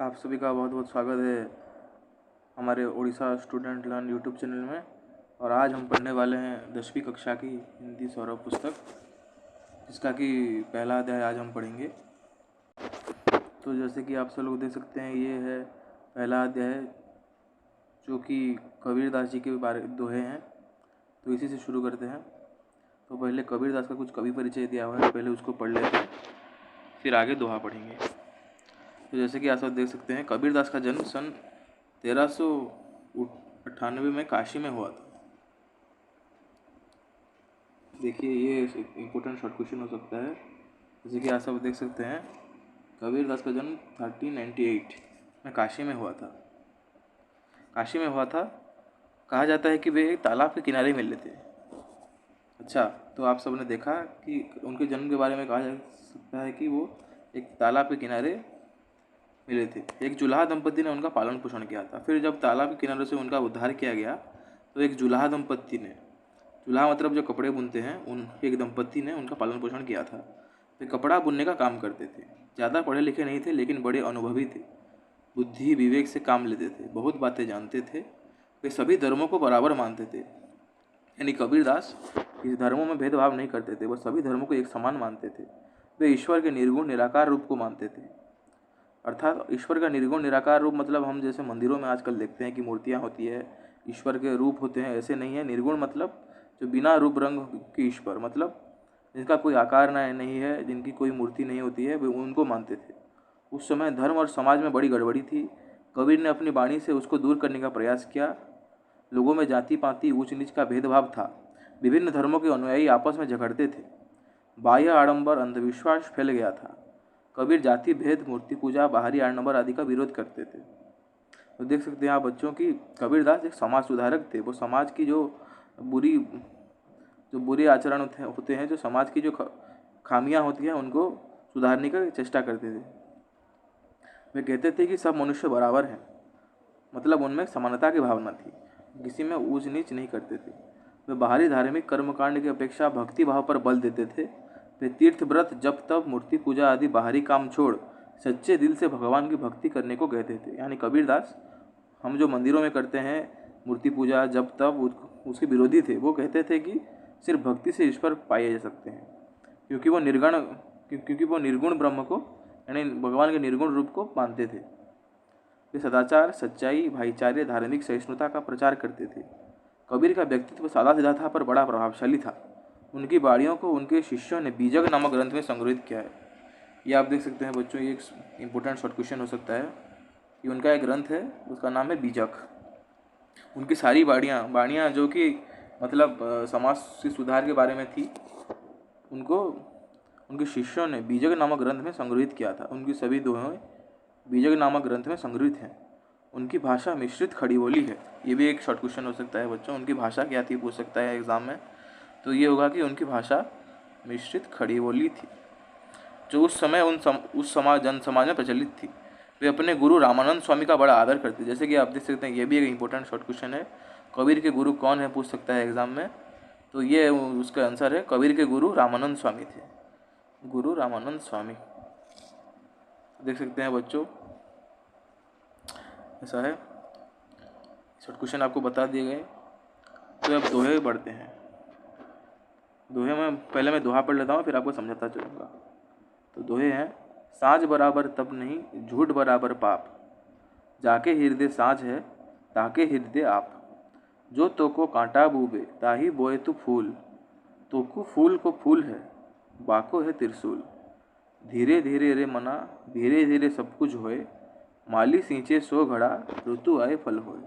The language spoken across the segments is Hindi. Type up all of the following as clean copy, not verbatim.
आप सभी का बहुत बहुत स्वागत है हमारे Orissa student learn YouTube channel में। और आज हम पढ़ने वाले हैं 10वीं कक्षा की हिंदी सौरभ पुस्तक, जिसका कि पहला अध्याय आज हम पढ़ेंगे। तो जैसे कि आप सब लोग देख सकते हैं, ये है पहला अध्याय जो कि कबीरदास जी के बारे दोहे हैं। तो इसी से शुरू करते हैं। तो पहले कबीरदास का कुछ कवि परिचय दिया हुआ है, पहले उसको पढ़ लेते हैं, फिर आगे दोहा पढ़ेंगे। तो जैसे कि आप सब देख सकते हैं, कबीरदास का जन्म सन 1398 में काशी में हुआ था। देखिए, ये इम्पोर्टेंट शॉर्ट क्वेश्चन हो सकता है। जैसे कि आप सब देख सकते हैं, कबीरदास का जन्म 1398 में काशी में हुआ था। काशी में हुआ था। कहा जाता है कि वे एक तालाब के किनारे मिले थे। अच्छा, तो आप सब ने देखा कि उनके जन्म के बारे में कहा जा सकता है कि वो एक तालाब के किनारे मिले थे। एक जुलाहा दंपति ने उनका पालन पोषण किया था। फिर जब तालाब के किनारे से उनका उद्धार किया गया, तो एक जुलाहा दंपति ने, जुलाहा मतलब जो कपड़े बुनते हैं, उन एक दंपति ने उनका पालन पोषण किया था। वे कपड़ा बुनने का काम करते थे। ज़्यादा पढ़े लिखे नहीं थे, लेकिन बड़े अनुभवी थे। बुद्धि विवेक से काम लेते थे, बहुत बातें जानते थे। वे सभी धर्मों को बराबर मानते थे। यानी कबीरदास इस धर्मों में भेदभाव नहीं करते थे, वह सभी धर्मों को एक समान मानते थे। वे ईश्वर के निर्गुण निराकार रूप को मानते थे। अर्थात ईश्वर का निर्गुण निराकार रूप मतलब हम जैसे मंदिरों में आजकल देखते हैं कि मूर्तियाँ होती है, ईश्वर के रूप होते हैं, ऐसे नहीं है। निर्गुण मतलब जो बिना रूप रंग के ईश्वर, मतलब जिनका कोई आकार नहीं है, जिनकी कोई मूर्ति नहीं होती है, वे उनको मानते थे। उस समय धर्म और समाज में बड़ी गड़बड़ी थी। कबीर ने अपनी वाणी से उसको दूर करने का प्रयास किया। लोगों में जाति पाति ऊंच नीच का भेदभाव था। विभिन्न धर्मों के अनुयायी आपस में झगड़ते थे। बाह्य आडंबर अंधविश्वास फैल गया था। कबीर जाति भेद, मूर्ति पूजा, बाहरी आडंबर आदि का विरोध करते थे। तो देख सकते हैं आप बच्चों की कबीरदास एक समाज सुधारक थे। वो समाज की जो बुरी आचरण होते हैं, जो समाज की जो खामियां होती हैं, उनको सुधारने की चेष्टा करते थे। वे कहते थे कि सब मनुष्य बराबर हैं, मतलब उनमें समानता की भावना थी, किसी में ऊंच नीच नहीं करते थे। वे बाहरी धार्मिक कर्मकांड की अपेक्षा भक्ति भाव पर बल देते थे। वे तीर्थ व्रत, जप तप, मूर्ति पूजा आदि बाहरी काम छोड़ सच्चे दिल से भगवान की भक्ति करने को कहते थे। यानी कबीरदास हम जो मंदिरों में करते हैं मूर्ति पूजा जप तप, उसके विरोधी थे। वो कहते थे कि सिर्फ भक्ति से ईश्वर पाए जा सकते हैं, क्योंकि वो निर्गुण ब्रह्म को, यानी भगवान के निर्गुण रूप को मानते थे। वे सदाचार, सच्चाई, भाईचारे, धार्मिक सहिष्णुता का प्रचार करते थे। कबीर का व्यक्तित्व सादा सीधा था, पर बड़ा प्रभावशाली था। उनकी वाणियों को उनके शिष्यों ने बीजक नामक ग्रंथ में संग्रहित किया है। ये आप देख सकते हैं बच्चों, ये एक इम्पोर्टेंट शॉर्ट क्वेश्चन हो सकता है कि उनका एक ग्रंथ है, उसका नाम है बीजक। उनकी सारी वाणियाँ जो कि मतलब समाज से सुधार के बारे में थी, उनको उनके शिष्यों ने बीजक नामक ग्रंथ में संग्रहित किया था। उनकी सभी दोहें बीजक नामक ग्रंथ में संग्रहित हैं। उनकी भाषा मिश्रित खड़ी बोली है। ये भी एक शॉर्ट क्वेश्चन हो सकता है बच्चों, उनकी भाषा क्या थी पूछ सकता है एग्जाम में। तो ये होगा कि उनकी भाषा मिश्रित खड़ी बोली थी, जो उस समय उस जन समाज में प्रचलित थी। वे अपने गुरु रामानंद स्वामी का बड़ा आदर करते। जैसे कि आप देख सकते हैं, ये भी एक इम्पोर्टेंट शॉर्ट क्वेश्चन है। कबीर के गुरु कौन है पूछ सकता है एग्जाम में। तो ये उसका आंसर है, कबीर के गुरु रामानंद स्वामी थे। गुरु रामानंद स्वामी देख सकते हैं बच्चों, ऐसा है। शॉर्ट क्वेश्चन आपको बता दिए गए। तो अब दोहे पढ़ते हैं। दोहे में पहले मैं दोहा पढ़ लेता हूँ, फिर आपको समझाता चलूँगा। तो दोहे हैं, साँझ बराबर तप नहीं, झूठ बराबर पाप, जाके हृदय साँझ है, ताके हृदय आप। जो तो को कांटा बूबे, ताही बोए तू फूल, तो को फूल को फूल है, बाको है त्रिशूल। धीरे धीरे रे मना, धीरे धीरे सब कुछ होए, माली सींचे सो घड़ा, ऋतु आए फल होए।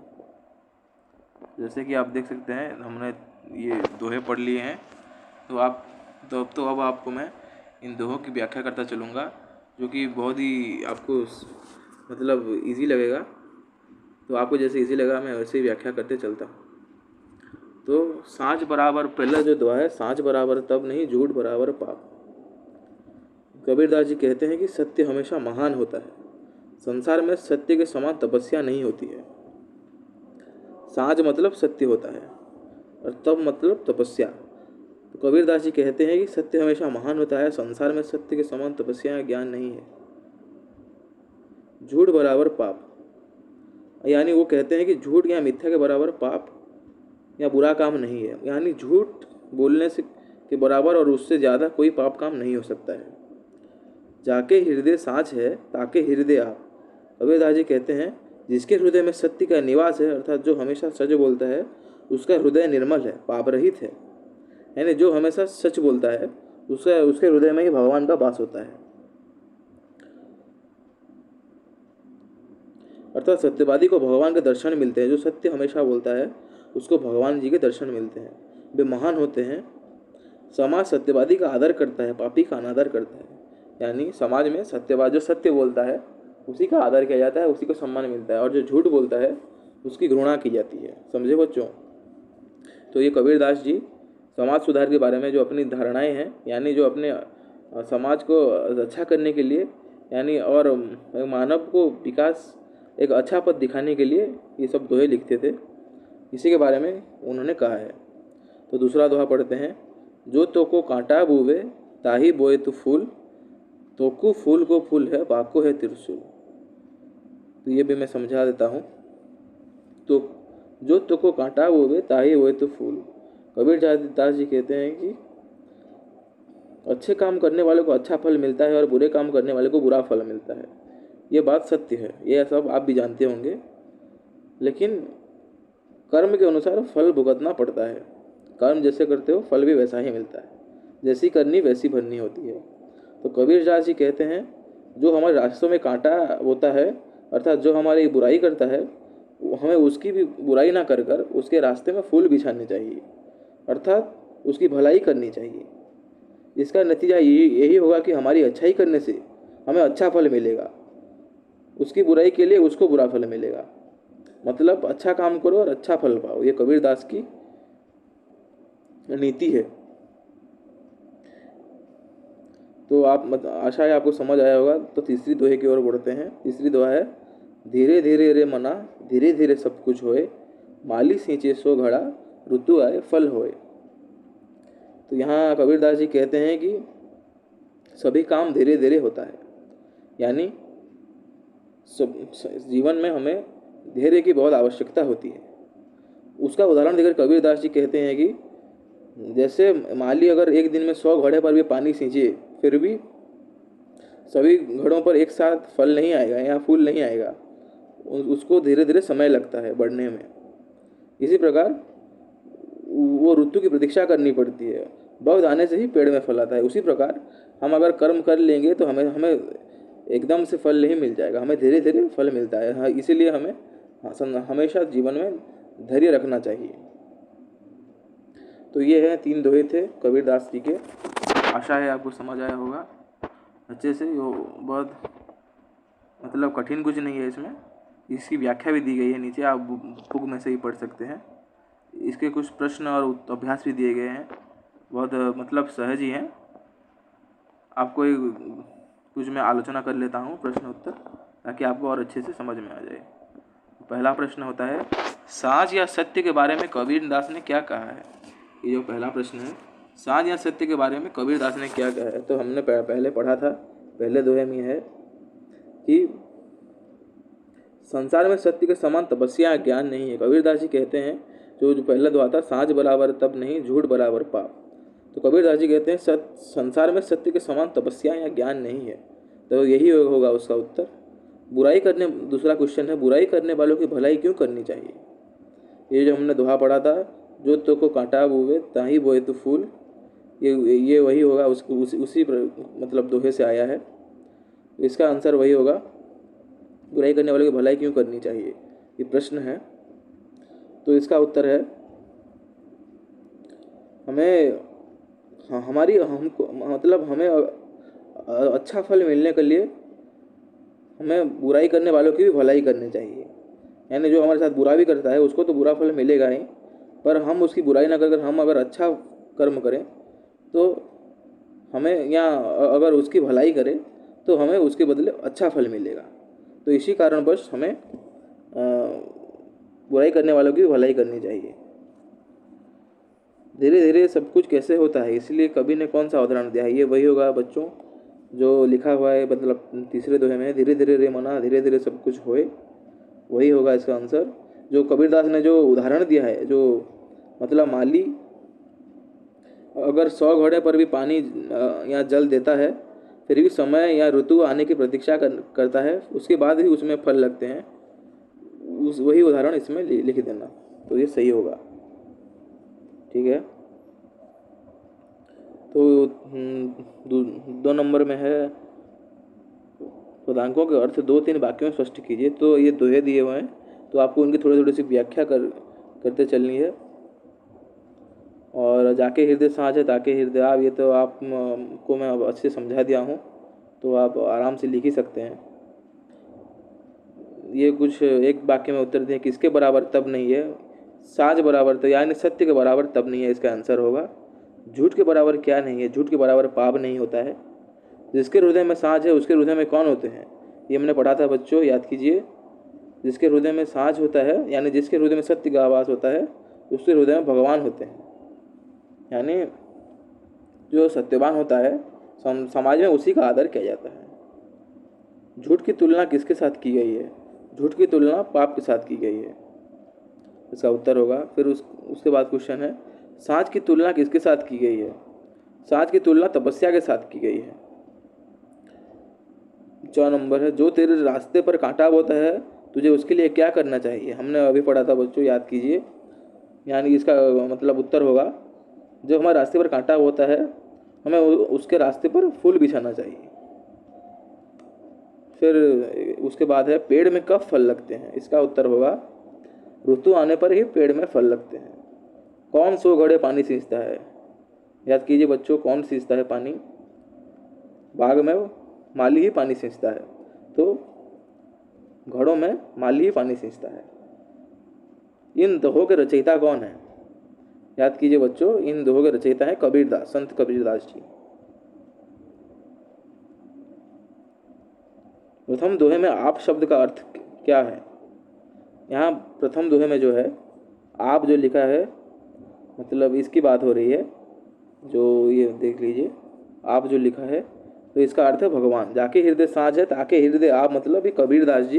जैसे कि आप देख सकते हैं, हमने ये दोहे पढ़ लिए हैं। तो अब आपको मैं इन दोहों की व्याख्या करता चलूँगा, जो कि बहुत ही आपको मतलब इजी लगेगा। तो आपको जैसे इजी लगा, मैं वैसे ही व्याख्या करते चलता हूँ। तो साँझ बराबर, पहला जो दोहा है, साँझ बराबर तब नहीं, झूठ बराबर पाप। कबीरदास जी कहते हैं कि सत्य हमेशा महान होता है। संसार में सत्य के समान तपस्या नहीं होती है। साँझ मतलब सत्य होता है और तब मतलब तपस्या। तो कबीरदास जी कहते हैं कि सत्य हमेशा महान होता है, संसार में सत्य के समान तपस्या या ज्ञान नहीं है। झूठ बराबर पाप, यानी वो कहते हैं कि झूठ या मिथ्या के बराबर पाप या बुरा काम नहीं है, यानी झूठ बोलने से के बराबर और उससे ज़्यादा कोई पाप काम नहीं हो सकता है। जाके हृदय साँच है ताके हृदय आप, कबीरदास जी कहते हैं जिसके हृदय में सत्य का निवास है, अर्थात जो हमेशा सच बोलता है, उसका हृदय निर्मल है, पाप रहित है। यानी जो हमेशा सच बोलता है उसके हृदय में ही भगवान का वास होता है। अर्थात सत्यवादी को भगवान के दर्शन मिलते हैं, जो सत्य हमेशा बोलता है उसको भगवान जी के दर्शन मिलते हैं, वे महान होते हैं। समाज सत्यवादी का आदर करता है, पापी का अनादर करता है। यानी समाज में सत्यवाद जो सत्य बोलता है उसी का आदर किया जाता है, उसी को सम्मान मिलता है, और जो झूठ बोलता है उसकी घृणा की जाती है। समझे बच्चों? तो ये कबीरदास जी समाज सुधार के बारे में जो अपनी धारणाएं हैं, यानी जो अपने समाज को अच्छा करने के लिए, यानी और मानव को विकास एक अच्छा पद दिखाने के लिए ये सब दोहे लिखते थे, इसी के बारे में उन्होंने कहा है। तो दूसरा दोहा पढ़ते हैं, जो तो को कांटा बुवे ताही बोए तो फूल, तोकू फूल को फूल है बाको है त्रिशूल। तो ये भी मैं समझा देता हूँ। तो जो तो को कांटा बोवे ताही बोए तो फूल, कबीरदास जी कहते हैं कि अच्छे काम करने वाले को अच्छा फल मिलता है और बुरे काम करने वाले को बुरा फल मिलता है। ये बात सत्य है, ये सब आप भी जानते होंगे, लेकिन कर्म के अनुसार फल भुगतना पड़ता है। कर्म जैसे करते हो फल भी वैसा ही मिलता है, जैसी करनी वैसी भरनी होती है। तो कबीरदास जी कहते हैं जो हमारे रास्तों में कांटा होता है, अर्थात जो हमारी बुराई करता है, हमें उसकी भी बुराई ना कर कर उसके रास्ते में फूल बिछाने चाहिए, अर्थात उसकी भलाई करनी चाहिए। इसका नतीजा यही होगा कि हमारी अच्छाई करने से हमें अच्छा फल मिलेगा, उसकी बुराई के लिए उसको बुरा फल मिलेगा। मतलब अच्छा काम करो और अच्छा फल पाओ, ये कबीरदास की नीति है। तो आप आशा है आपको समझ आया होगा। तो तीसरी दोहे की ओर बढ़ते हैं। तीसरी दोहा है, धीरे धीरे रे मना धीरे धीरे सब कुछ होए, माली सींचे सो घड़ा ऋतु आए फल होए। तो यहाँ कबीरदास जी कहते हैं कि सभी काम धीरे धीरे होता है, यानी जीवन में हमें धैर्य की बहुत आवश्यकता होती है। उसका उदाहरण देकर कबीरदास जी कहते हैं कि जैसे माली अगर एक दिन में 100 घड़े पर भी पानी सींचे, फिर भी सभी घड़ों पर एक साथ फल नहीं आएगा या फूल नहीं आएगा, उसको धीरे धीरे समय लगता है बढ़ने में। इसी प्रकार वो ऋतु की प्रतीक्षा करनी पड़ती है, वक्त आने से ही पेड़ में फल आता है। उसी प्रकार हम अगर कर्म कर लेंगे तो हमें एकदम से फल नहीं मिल जाएगा, हमें धीरे धीरे फल मिलता है। हाँ, इसीलिए हमें हमेशा जीवन में धैर्य रखना चाहिए। तो ये है 3 दोहे थे कबीरदास जी के। आशा है आपको समझ आया होगा अच्छे से। वो बहुत मतलब कठिन कुछ नहीं है इसमें, इसकी व्याख्या भी दी गई है नीचे, आप बुक में से ही पढ़ सकते हैं। इसके कुछ प्रश्न और अभ्यास भी दिए गए हैं, बहुत मतलब सहज ही हैं। आपको कुछ मैं आलोचना कर लेता हूँ प्रश्न उत्तर, ताकि आपको और अच्छे से समझ में आ जाए। पहला प्रश्न होता है, साँझ या सत्य के बारे में कबीरदास ने क्या कहा है। ये जो पहला प्रश्न है, साँझ या सत्य के बारे में कबीरदास ने क्या कहा है, तो हमने पहले पढ़ा था, पहले दोहे में है कि संसार में सत्य के समान तपस्या ज्ञान नहीं है। कबीरदास जी कहते हैं जो पहला दोहा था, साँझ बराबर तप नहीं झूठ बराबर पाप। तो कबीरदास जी कहते हैं संसार में सत्य के समान तपस्या या ज्ञान नहीं है, तो यही होगा उसका उत्तर। बुराई करने, दूसरा क्वेश्चन है, बुराई करने वालों की भलाई क्यों करनी चाहिए। ये जो हमने दोहा पढ़ा था, जो तो को कांटा बोवे ताही बोए तो फूल, ये वही होगा, उसको उसी मतलब दोहे से आया है। इसका आंसर वही होगा, बुराई करने वालों की भलाई क्यों करनी चाहिए, ये प्रश्न है। तो इसका उत्तर है, हमें हमको मतलब हमें अच्छा फल मिलने के लिए हमें बुराई करने वालों की भी भलाई करनी चाहिए। यानी जो हमारे साथ बुरा भी करता है उसको तो बुरा फल मिलेगा ही, पर हम उसकी बुराई ना कर हम अगर अच्छा कर्म करें तो हमें, या अगर उसकी भलाई करें तो हमें उसके बदले अच्छा फल मिलेगा। तो इसी कारणवश हमें बुराई करने वालों की भलाई करनी चाहिए। धीरे धीरे सब कुछ कैसे होता है, इसलिए कवि ने कौन सा उदाहरण दिया है, ये वही होगा बच्चों जो लिखा हुआ है मतलब तीसरे दोहे में, धीरे धीरे रे मना धीरे धीरे सब कुछ होए, वही होगा इसका आंसर। जो कबीरदास ने जो उदाहरण दिया है, जो मतलब माली अगर 100 घड़े पर भी पानी या जल देता है, फिर भी समय या ऋतु आने की प्रतीक्षा करता है, उसके बाद ही उसमें फल लगते हैं, वही उदाहरण इसमें लिख देना, तो ये सही होगा। ठीक है। तो 2 नंबर में है, पदांकों के अर्थ 2-3 वाक्यों में स्पष्ट कीजिए। तो ये दोहे दिए हुए हैं, तो आपको उनकी थोड़ी थोड़ी सी व्याख्या करते चलनी है। और जाके हृदय साँझ है ताके हृदय आप, ये तो आप को मैं अब अच्छे समझा दिया हूँ, तो आप आराम से लिख ही सकते हैं। ये कुछ एक वाक्य में उत्तर दें, किसके बराबर तब नहीं है, साँझ बराबर तो यानी सत्य के बराबर तब नहीं है, इसका आंसर होगा। झूठ के बराबर क्या नहीं है, झूठ के बराबर पाप नहीं होता है। जिसके हृदय में साँझ है उसके हृदय में कौन होते हैं, ये हमने पढ़ा था बच्चों, याद कीजिए। जिसके हृदय में साँझ होता है यानी जिसके हृदय में सत्य का आवास होता है, उसके हृदय में भगवान होते हैं। यानी जो सत्यवान होता है समाज में उसी का आदर किया जाता है। झूठ की तुलना किसके साथ की गई है, झूठ की तुलना पाप के साथ की गई है, इसका उत्तर होगा। फिर उसके बाद क्वेश्चन है, साँझ की तुलना किसके साथ की गई है, साँझ की तुलना तपस्या के साथ की गई है। 4 नंबर है, जो तेरे रास्ते पर कांटा बोता है तुझे उसके लिए क्या करना चाहिए, हमने अभी पढ़ा था बच्चों, याद कीजिए। यानी इसका मतलब उत्तर होगा, जो हमारे रास्ते पर कांटा होता है हमें उसके रास्ते पर फूल बिछाना चाहिए। फिर उसके बाद है, पेड़ में कब फल लगते हैं, इसका उत्तर होगा, ऋतु आने पर ही पेड़ में फल लगते हैं। कौन 100 घड़े पानी सींचता है, याद कीजिए बच्चों, कौन सींचता है पानी, बाग में माली ही पानी सींचता है, तो घड़ों में माली ही पानी सींचता है। इन दोहों के रचयिता कौन है, याद कीजिए बच्चों, इन दोहों के रचयिता है कबीरदास, संत कबीरदास जी। प्रथम दोहे में आप शब्द का अर्थ क्या है, यहाँ प्रथम दोहे में जो है आप जो लिखा है, मतलब इसकी बात हो रही है, जो ये देख लीजिए, आप जो लिखा है, तो इसका अर्थ है भगवान। जाके हृदय साँझ है ताके हृदय आप, मतलब ये कबीरदास जी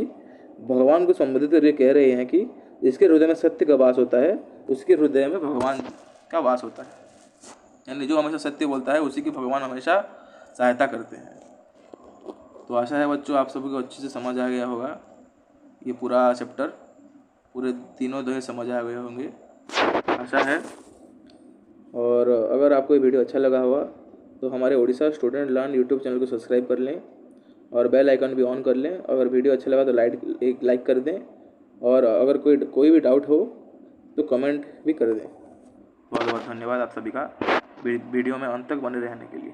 भगवान को संबोधित करके कह रहे हैं कि जिसके हृदय में सत्य का वास होता है उसके हृदय में भगवान का वास होता है। यानी जो हमेशा सत्य बोलता है उसी की भगवान हमेशा सहायता करते हैं। तो आशा है बच्चों आप सभी को अच्छे से समझ आ गया होगा, ये पूरा चैप्टर, पूरे तीनों दोहे समझ आ गए होंगे, आशा है। और अगर आपको ये वीडियो अच्छा लगा हुआ तो हमारे Odisha student learn YouTube channel को सब्सक्राइब कर लें और बेल आइकन भी ऑन कर लें। अगर वीडियो अच्छा लगा तो एक लाइक कर दें, और अगर कोई भी डाउट हो तो कमेंट भी कर दें। बहुत बहुत धन्यवाद आप सभी का वीडियो में अंत तक बने रहने के लिए।